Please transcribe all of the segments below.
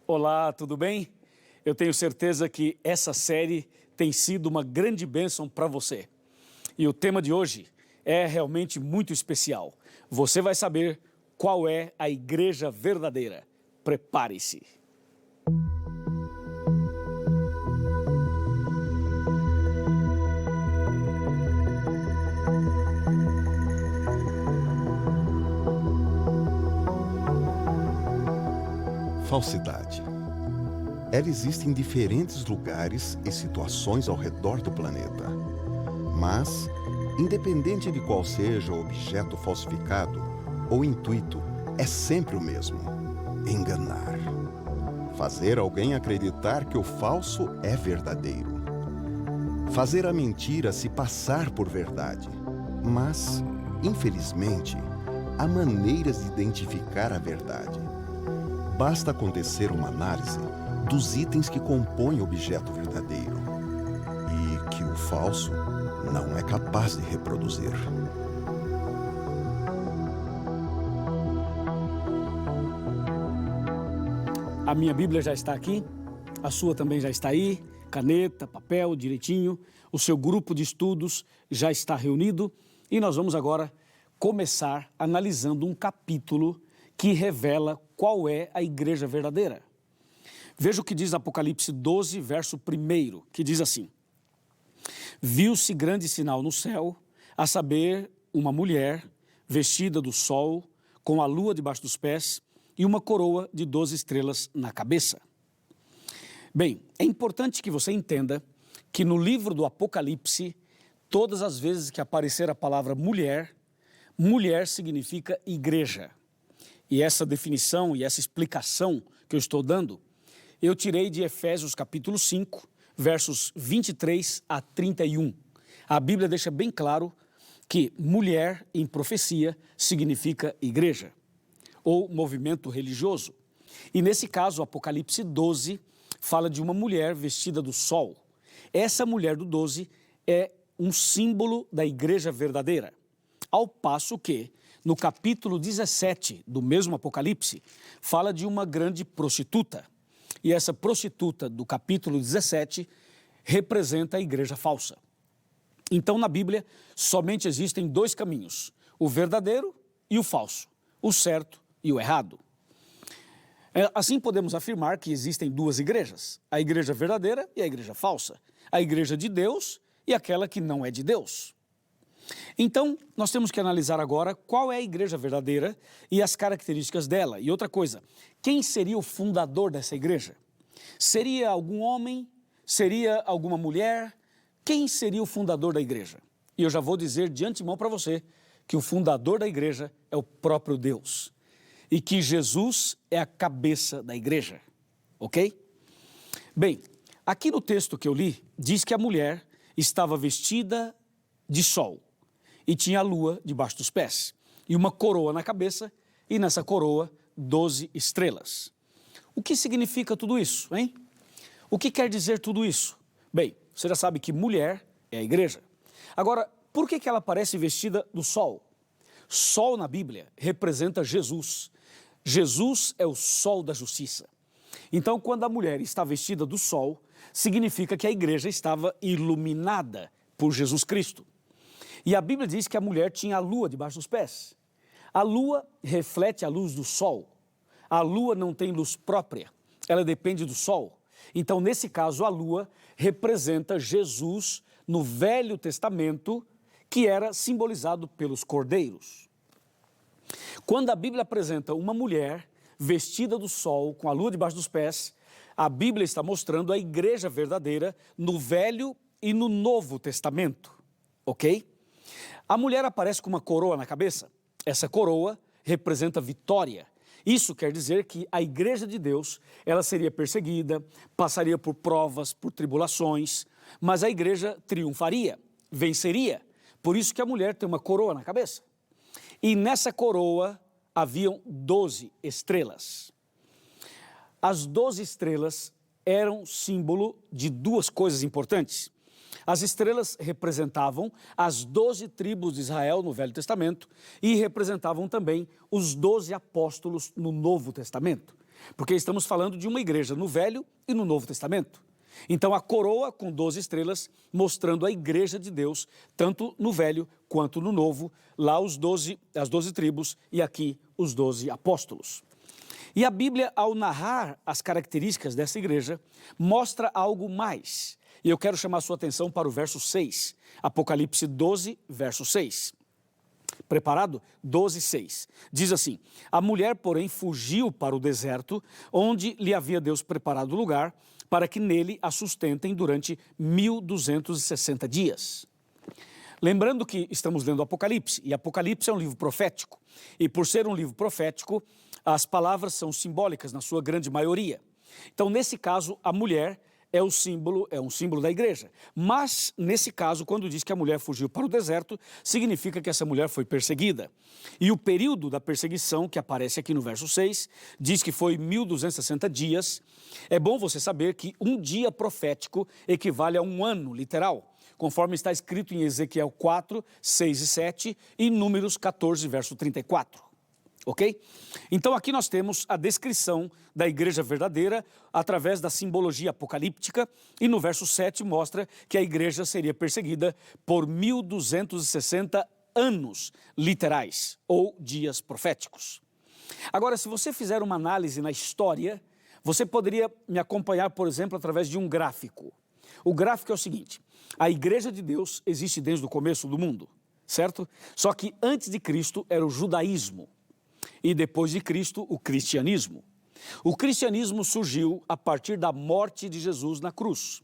Olá, tudo bem? Eu tenho certeza que essa série tem sido uma grande bênção para você. E o tema de hoje é realmente muito especial. Você vai saber qual é a igreja verdadeira. Prepare-se. Falsidade. Ela existe em diferentes lugares e situações ao redor do planeta. Mas, independente de qual seja o objeto falsificado, o intuito é sempre o mesmo: enganar. Fazer alguém acreditar que o falso é verdadeiro. Fazer a mentira se passar por verdade. Mas, infelizmente, há maneiras de identificar a verdade. Basta acontecer uma análise dos itens que compõem o objeto verdadeiro e que o falso não é capaz de reproduzir. A minha Bíblia já está aqui, a sua também já está aí, caneta, papel, direitinho. O seu grupo de estudos já está reunido e nós vamos agora começar analisando um capítulo que revela qual é a igreja verdadeira. Veja o que diz Apocalipse 12, verso 1, que diz assim: Viu-se grande sinal no céu, a saber, uma mulher vestida do sol, com a lua debaixo dos pés e uma coroa de 12 estrelas na cabeça. Bem, é importante que você entenda que no livro do Apocalipse, todas as vezes que aparecer a palavra mulher, mulher significa igreja. E essa definição e essa explicação que eu estou dando, eu tirei de Efésios capítulo 5, versos 23 a 31. A Bíblia deixa bem claro que mulher em profecia significa igreja ou movimento religioso. E nesse caso, o Apocalipse 12 fala de uma mulher vestida do sol. Essa mulher do 12 é um símbolo da igreja verdadeira. Ao passo que, no capítulo 17 do mesmo Apocalipse, fala de uma grande prostituta. E essa prostituta do capítulo 17 representa a igreja falsa. Então, na Bíblia, somente existem dois caminhos: o verdadeiro e o falso, o certo e o errado. Assim podemos afirmar que existem duas igrejas: a igreja verdadeira e a igreja falsa, a igreja de Deus e aquela que não é de Deus. Então, nós temos que analisar agora qual é a igreja verdadeira e as características dela. E outra coisa, quem seria o fundador dessa igreja? Seria algum homem? Seria alguma mulher? Quem seria o fundador da igreja? E eu já vou dizer de antemão para você que o fundador da igreja é o próprio Deus. E que Jesus é a cabeça da igreja. Ok? Bem, aqui no texto que eu li, diz que a mulher estava vestida de sol e tinha a lua debaixo dos pés, e uma coroa na cabeça, e nessa coroa 12 estrelas. O que significa tudo isso, hein? O que quer dizer tudo isso? Bem, você já sabe que mulher é a igreja. Agora, por que ela aparece vestida do sol? Sol na Bíblia representa Jesus. Jesus é o sol da justiça. Então, quando a mulher está vestida do sol, significa que a igreja estava iluminada por Jesus Cristo. E a Bíblia diz que a mulher tinha a lua debaixo dos pés. A lua reflete a luz do sol. A lua não tem luz própria, ela depende do sol. Então, nesse caso, a lua representa Jesus no Velho Testamento, que era simbolizado pelos cordeiros. Quando a Bíblia apresenta uma mulher vestida do sol, com a lua debaixo dos pés, a Bíblia está mostrando a igreja verdadeira no Velho e no Novo Testamento, ok? A mulher aparece com uma coroa na cabeça. Essa coroa representa vitória. Isso quer dizer que a igreja de Deus, ela seria perseguida, passaria por provas, por tribulações, mas a igreja triunfaria, venceria. Por isso que a mulher tem uma coroa na cabeça. E nessa coroa haviam 12 estrelas. As 12 estrelas eram símbolo de duas coisas importantes. As estrelas representavam as 12 tribos de Israel no Velho Testamento e representavam também os 12 apóstolos no Novo Testamento. porque estamos falando de uma igreja no Velho e no Novo Testamento. Então a coroa com 12 estrelas mostrando a igreja de Deus, tanto no Velho quanto no Novo, lá as 12 tribos e aqui os 12 apóstolos. E a Bíblia, ao narrar as características dessa igreja, mostra algo mais. E eu quero chamar a sua atenção para o verso 6, Apocalipse 12, verso 6. Preparado? 12, 6. Diz assim: a mulher, porém, fugiu para o deserto, onde lhe havia Deus preparado lugar, para que nele a sustentem durante 1260 dias. Lembrando que estamos lendo Apocalipse, e Apocalipse é um livro profético. E por ser um livro profético, as palavras são simbólicas na sua grande maioria. Então, nesse caso, a mulher é um símbolo da igreja. Mas, nesse caso, quando diz que a mulher fugiu para o deserto, significa que essa mulher foi perseguida. E o período da perseguição, que aparece aqui no verso 6, diz que foi 1260 dias. É bom você saber que um dia profético equivale a um ano literal, conforme está escrito em Ezequiel 4, 6 e 7 e Números 14, verso 34. Ok? Então aqui nós temos a descrição da igreja verdadeira através da simbologia apocalíptica e no verso 7 mostra que a igreja seria perseguida por 1260 anos literais ou dias proféticos. Agora, se você fizer uma análise na história, você poderia me acompanhar, por exemplo, através de um gráfico. O gráfico é o seguinte: a igreja de Deus existe desde o começo do mundo, certo? Só que antes de Cristo era o judaísmo. E depois de Cristo, o cristianismo. O cristianismo surgiu a partir da morte de Jesus na cruz.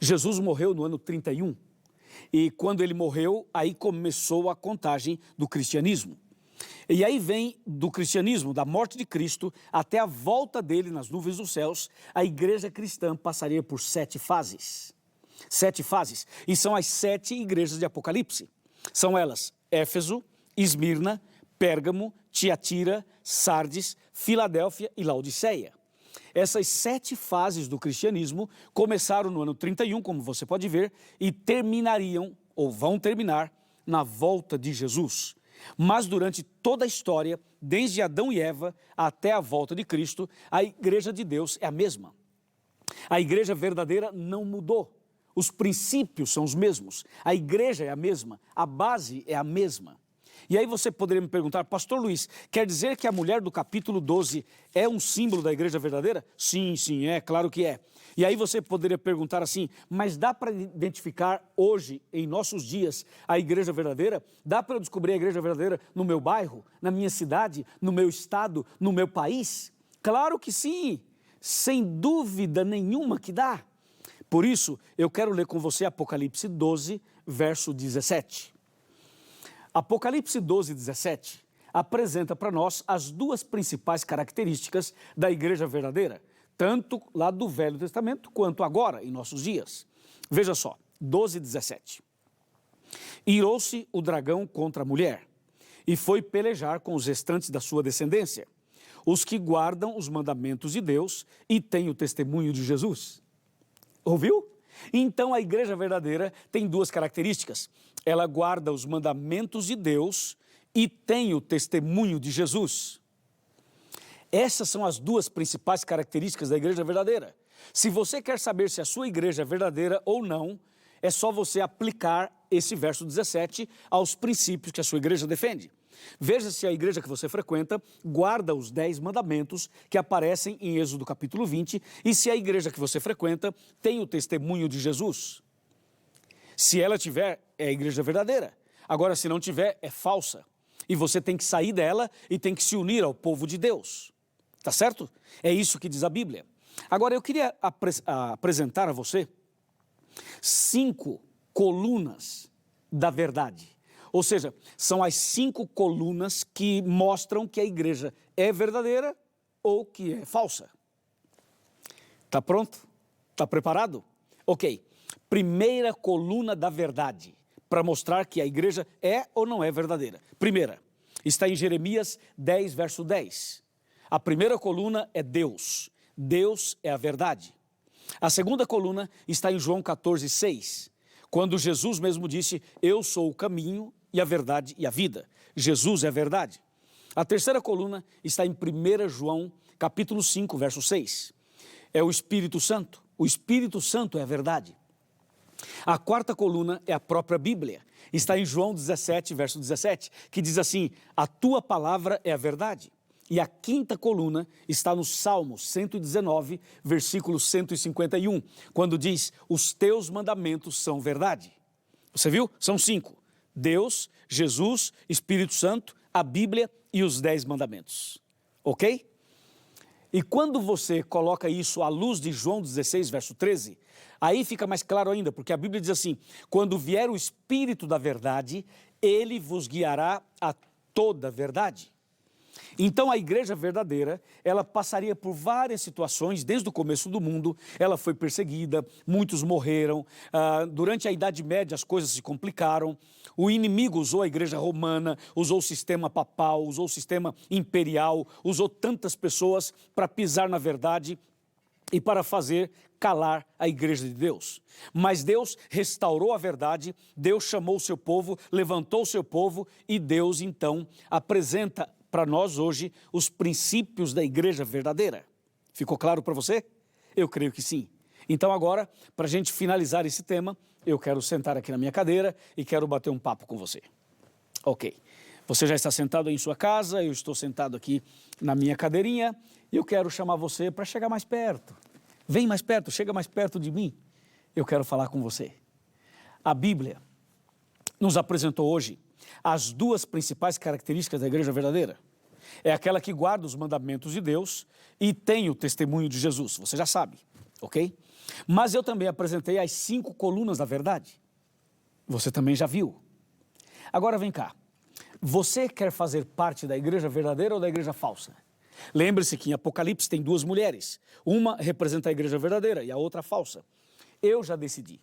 Jesus morreu no ano 31. E quando ele morreu, aí começou a contagem do cristianismo. E aí vem do cristianismo, da morte de Cristo, até a volta dele nas nuvens dos céus, a igreja cristã passaria por 7 fases. 7 fases. E são as 7 igrejas de Apocalipse. São elas: Éfeso, Esmirna, Pérgamo, Tiatira, Sardes, Filadélfia e Laodiceia. Essas 7 fases do cristianismo começaram no ano 31, como você pode ver, e terminariam, ou vão terminar, na volta de Jesus. Mas durante toda a história, desde Adão e Eva até a volta de Cristo, a igreja de Deus é a mesma. A igreja verdadeira não mudou. Os princípios são os mesmos. A igreja é a mesma. A base é a mesma. E aí você poderia me perguntar: Pastor Luiz, quer dizer que a mulher do capítulo 12 é um símbolo da igreja verdadeira? Sim, claro que é. E aí você poderia perguntar assim: mas dá para identificar hoje, em nossos dias, a igreja verdadeira? Dá para eu descobrir a igreja verdadeira no meu bairro, na minha cidade, no meu estado, no meu país? Claro que sim, sem dúvida nenhuma que dá. Por isso, eu quero ler com você Apocalipse 12, verso 17. Apocalipse 12, 17 apresenta para nós as 2 principais características da igreja verdadeira, tanto lá do Velho Testamento quanto agora, em nossos dias. Veja só, 12, 17. Irou-se o dragão contra a mulher e foi pelejar com os restantes da sua descendência, os que guardam os mandamentos de Deus e têm o testemunho de Jesus. Ouviu? Então a igreja verdadeira tem 2 características. Ela guarda os mandamentos de Deus e tem o testemunho de Jesus. Essas são as 2 principais características da igreja verdadeira. Se você quer saber se a sua igreja é verdadeira ou não, é só você aplicar esse verso 17 aos princípios que a sua igreja defende. Veja se a igreja que você frequenta guarda os 10 mandamentos que aparecem em Êxodo capítulo 20 e se a igreja que você frequenta tem o testemunho de Jesus. Se ela tiver, é a igreja verdadeira. Agora, se não tiver, é falsa. E você tem que sair dela e tem que se unir ao povo de Deus. Tá certo? É isso que diz a Bíblia. Agora, eu queria apresentar a você 5 colunas da verdade. Ou seja, são as 5 colunas que mostram que a igreja é verdadeira ou que é falsa. Tá pronto? Tá preparado? Ok. Primeira coluna da verdade, para mostrar que a igreja é ou não é verdadeira. Primeira, está em Jeremias 10, verso 10. A primeira coluna é Deus. Deus é a verdade. A segunda coluna está em João 14, 6. Quando Jesus mesmo disse: eu sou o caminho e a verdade e a vida. Jesus é a verdade. A terceira coluna está em 1 João, capítulo 5, verso 6. É o Espírito Santo. O Espírito Santo é a verdade. A quarta coluna é a própria Bíblia. Está em João 17, verso 17, que diz assim: a tua palavra é a verdade. E a quinta coluna está no Salmo 119, versículo 151, quando diz: os teus mandamentos são verdade. Você viu? São 5. Deus, Jesus, Espírito Santo, a Bíblia e os 10 mandamentos. Ok? E quando você coloca isso à luz de João 16, verso 13, aí fica mais claro ainda, porque a Bíblia diz assim: quando vier o Espírito da verdade, ele vos guiará a toda a verdade. Então a igreja verdadeira, ela passaria por várias situações desde o começo do mundo. Ela foi perseguida, muitos morreram, durante a Idade Média as coisas se complicaram, o inimigo usou a igreja romana, usou o sistema papal, usou o sistema imperial, usou tantas pessoas para pisar na verdade e para fazer calar a igreja de Deus. Mas Deus restaurou a verdade, Deus chamou o seu povo, levantou o seu povo e Deus então apresenta para nós hoje os princípios da igreja verdadeira. Ficou claro para você? Eu creio que sim. Então agora, para a gente finalizar esse tema, eu quero sentar aqui na minha cadeira e quero bater um papo com você. Ok. Você já está sentado aí em sua casa, eu estou sentado aqui na minha cadeirinha e eu quero chamar você para chegar mais perto. Vem mais perto, chega mais perto de mim. Eu quero falar com você. A Bíblia nos apresentou hoje as duas principais características da igreja verdadeira. É aquela que guarda os mandamentos de Deus e tem o testemunho de Jesus, você já sabe, ok? Mas eu também apresentei as 5 colunas da verdade. Você também já viu. Agora vem cá, você quer fazer parte da igreja verdadeira ou da igreja falsa? Lembre-se que em Apocalipse tem 2 mulheres, uma representa a igreja verdadeira e a outra falsa. Eu já decidi.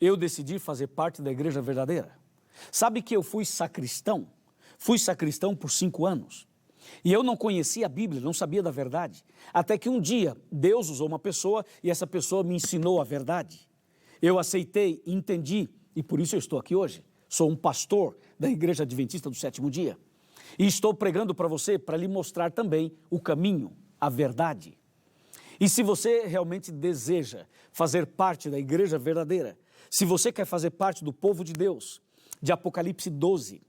Eu decidi fazer parte da igreja verdadeira. Sabe que eu fui sacristão? Fui sacristão por 5 anos. E eu não conhecia a Bíblia, não sabia da verdade. Até que um dia Deus usou uma pessoa e essa pessoa me ensinou a verdade. Eu aceitei, entendi e por isso eu estou aqui hoje. Sou um pastor da Igreja Adventista do Sétimo Dia. E estou pregando para você para lhe mostrar também o caminho, a verdade. E se você realmente deseja fazer parte da igreja verdadeira, se você quer fazer parte do povo de Deus, de Apocalipse 12,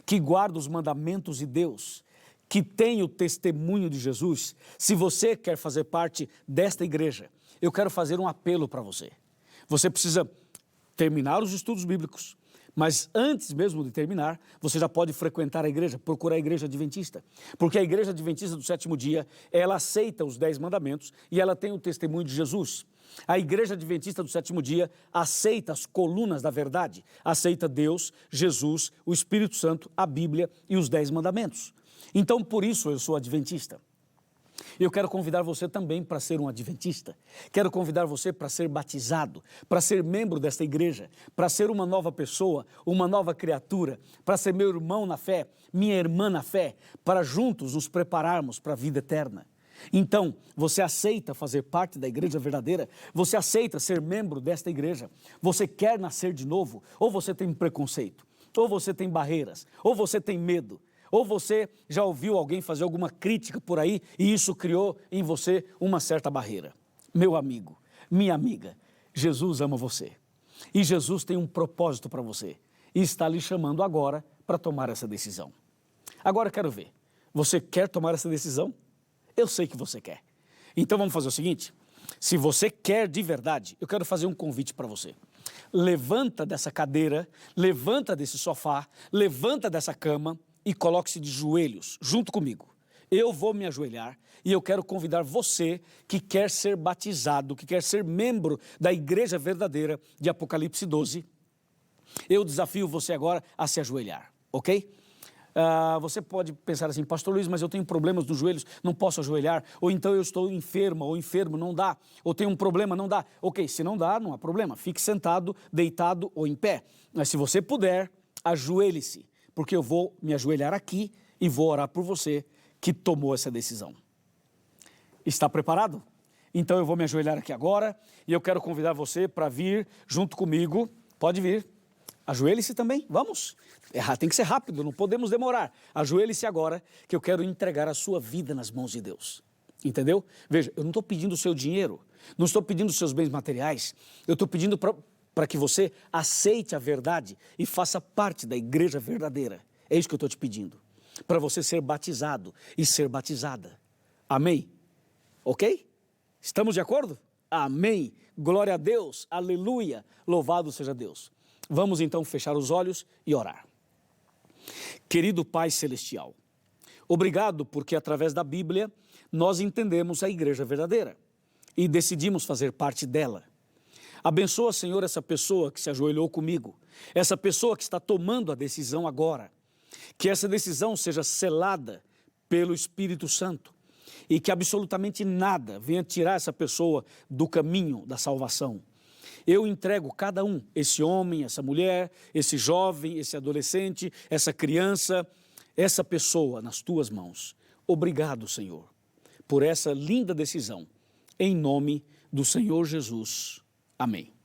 que guarda os mandamentos de Deus, que tem o testemunho de Jesus, se você quer fazer parte desta igreja, eu quero fazer um apelo para você. Você precisa terminar os estudos bíblicos, mas antes mesmo de terminar, você já pode frequentar a igreja, procurar a igreja adventista. Porque a igreja adventista do sétimo dia, ela aceita os 10 mandamentos e ela tem o testemunho de Jesus. A igreja adventista do sétimo dia aceita as colunas da verdade, aceita Deus, Jesus, o Espírito Santo, a Bíblia e os 10 mandamentos. Então, por isso eu sou adventista. Eu quero convidar você também para ser um adventista. Quero convidar você para ser batizado, para ser membro desta igreja, para ser uma nova pessoa, uma nova criatura, para ser meu irmão na fé, minha irmã na fé, para juntos nos prepararmos para a vida eterna. Então, você aceita fazer parte da igreja verdadeira? Você aceita ser membro desta igreja? Você quer nascer de novo? Ou você tem preconceito? Ou você tem barreiras? Ou você tem medo? Ou você já ouviu alguém fazer alguma crítica por aí e isso criou em você uma certa barreira? Meu amigo, minha amiga, Jesus ama você. E Jesus tem um propósito para você. E está lhe chamando agora para tomar essa decisão. Agora eu quero ver, você quer tomar essa decisão? Eu sei que você quer. Então vamos fazer o seguinte, se você quer de verdade, eu quero fazer um convite para você. Levanta dessa cadeira, levanta desse sofá, levanta dessa cama e coloque-se de joelhos junto comigo. Eu vou me ajoelhar e eu quero convidar você que quer ser batizado, que quer ser membro da igreja verdadeira de Apocalipse 12. Eu desafio você agora a se ajoelhar, ok? Você pode pensar assim, pastor Luiz, mas eu tenho problemas nos joelhos, não posso ajoelhar, ou então eu estou enferma ou enfermo, não dá, ou tenho um problema, não dá. Ok, se não dá, não há problema, fique sentado, deitado ou em pé. Mas se você puder, ajoelhe-se, porque eu vou me ajoelhar aqui e vou orar por você que tomou essa decisão. Está preparado? Então eu vou me ajoelhar aqui agora e eu quero convidar você para vir junto comigo, pode vir, Ajoelhe-se também, vamos. Tem que ser rápido, não podemos demorar. Ajoelhe-se agora, que eu quero entregar a sua vida nas mãos de Deus. Entendeu? Veja, eu não estou pedindo o seu dinheiro, não estou pedindo os seus bens materiais, eu estou pedindo para que você aceite a verdade e faça parte da igreja verdadeira. É isso que eu estou te pedindo. Para você ser batizado e ser batizada. Amém? Ok? Estamos de acordo? Amém. Glória a Deus. Aleluia. Louvado seja Deus. Vamos então fechar os olhos e orar. Querido Pai Celestial, obrigado porque através da Bíblia nós entendemos a igreja verdadeira e decidimos fazer parte dela. Abençoa, Senhor, essa pessoa que se ajoelhou comigo, essa pessoa que está tomando a decisão agora, que essa decisão seja selada pelo Espírito Santo e que absolutamente nada venha tirar essa pessoa do caminho da salvação. Eu entrego cada um, esse homem, essa mulher, esse jovem, esse adolescente, essa criança, essa pessoa nas tuas mãos. Obrigado, Senhor, por essa linda decisão. Em nome do Senhor Jesus. Amém.